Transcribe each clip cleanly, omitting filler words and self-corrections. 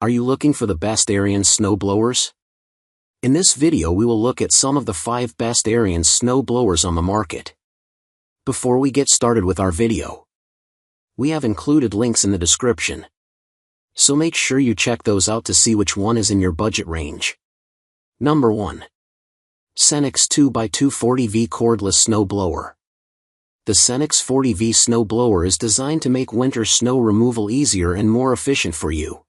Are you looking for the best Ariens Snow Blowers? In this video we will look at some of the 5 best Ariens Snow Blowers on the market. Before we get started with our video, we have included links in the description, so make sure you check those out to see which one is in your budget range. Number 1. SENIX 2x240V Cordless Snow Blower. The SENIX 40V Snow Blower is designed to make winter snow removal easier and more efficient for you.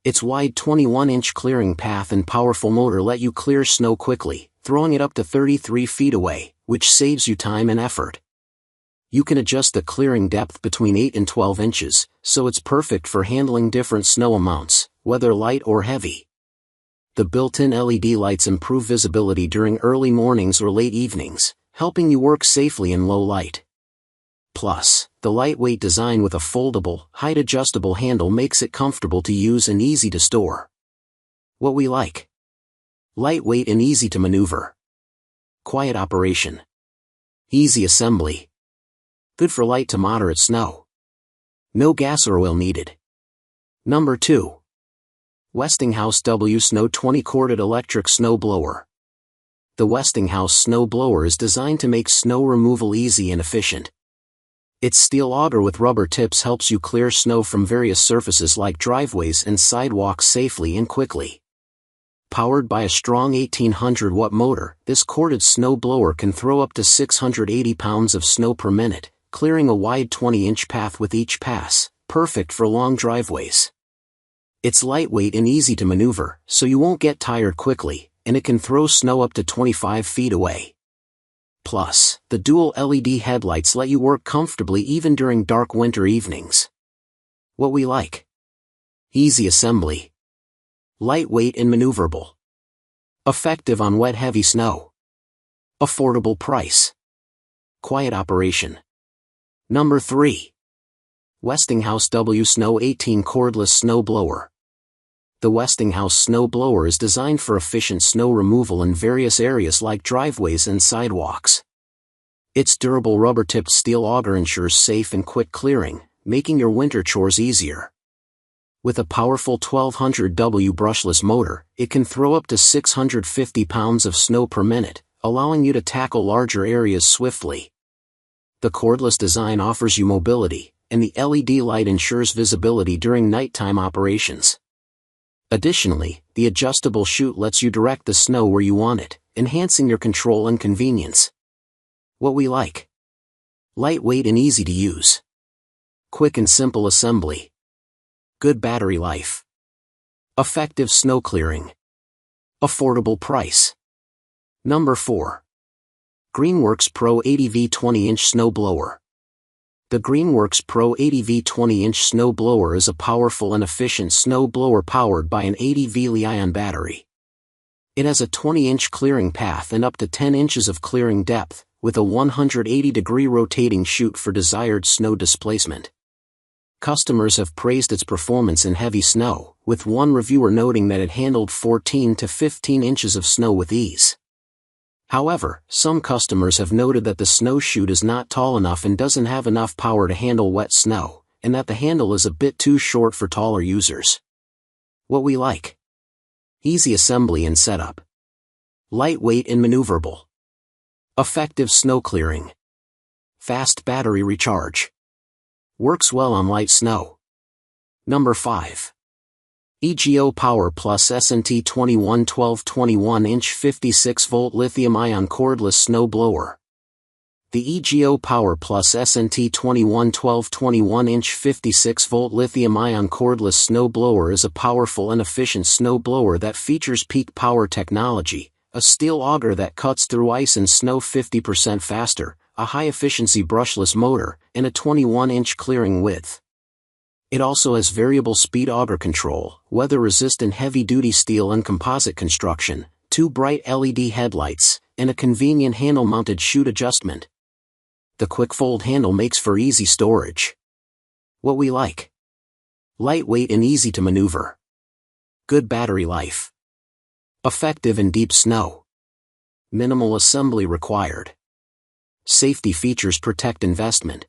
Its wide 21-inch clearing path and powerful motor let you clear snow quickly, throwing it up to 33 feet away, which saves you time and effort. You can adjust the clearing depth between 8 and 12 inches, so it's perfect for handling different snow amounts, whether light or heavy. The built-in LED lights improve visibility during early mornings or late evenings, helping you work safely in low light. Plus, the lightweight design with a foldable, height-adjustable handle makes it comfortable to use and easy to store. What we like: lightweight and easy to maneuver. Quiet operation. Easy assembly. Good for light to moderate snow. No gas or oil needed. Number 2. Westinghouse W-Snow 20-corded electric snow blower. The Westinghouse snow blower is designed to make snow removal easy and efficient. Its steel auger with rubber tips helps you clear snow from various surfaces like driveways and sidewalks safely and quickly. Powered by a strong 1800-watt motor, this corded snow blower can throw up to 680 pounds of snow per minute, clearing a wide 20-inch path with each pass, perfect for long driveways. It's lightweight and easy to maneuver, so you won't get tired quickly, and it can throw snow up to 25 feet away. Plus, the dual LED headlights let you work comfortably even during dark winter evenings. What we like: easy assembly. Lightweight and maneuverable. Effective on wet heavy snow. Affordable price. Quiet operation. Number 3. Westinghouse W-Snow 18 Cordless Snow Blower. The Westinghouse snow blower is designed for efficient snow removal in various areas like driveways and sidewalks. Its durable rubber-tipped steel auger ensures safe and quick clearing, making your winter chores easier. With a powerful 1200W brushless motor, it can throw up to 650 pounds of snow per minute, allowing you to tackle larger areas swiftly. The cordless design offers you mobility, and the LED light ensures visibility during nighttime operations. Additionally, the adjustable chute lets you direct the snow where you want it, enhancing your control and convenience. What we like: lightweight and easy to use. Quick and simple assembly. Good battery life. Effective snow clearing. Affordable price. Number 4. Greenworks Pro 80V 20-inch Snow Blower. The Greenworks Pro 80V 20-inch snow blower is a powerful and efficient snow blower powered by an 80V Lithium-Ion battery. It has a 20-inch clearing path and up to 10 inches of clearing depth, with a 180-degree rotating chute for desired snow displacement. Customers have praised its performance in heavy snow, with one reviewer noting that it handled 14 to 15 inches of snow with ease. However, some customers have noted that the snow chute is not tall enough and doesn't have enough power to handle wet snow, and that the handle is a bit too short for taller users. What we like: easy assembly and setup. Lightweight and maneuverable. Effective snow clearing. Fast battery recharge. Works well on light snow. Number 5. EGO Power Plus SNT 2112 21-inch 56-volt Lithium-Ion Cordless Snow Blower. The EGO Power Plus SNT 2112 21-inch 56-volt Lithium-Ion Cordless Snow Blower is a powerful and efficient snow blower that features peak power technology, a steel auger that cuts through ice and snow 50% faster, a high-efficiency brushless motor, and a 21-inch clearing width. It also has variable speed auger control, weather-resistant heavy-duty steel and composite construction, 2 bright LED headlights, and a convenient handle-mounted chute adjustment. The quick-fold handle makes for easy storage. What we like: lightweight and easy to maneuver. Good battery life. Effective in deep snow. Minimal assembly required. Safety features protect investment,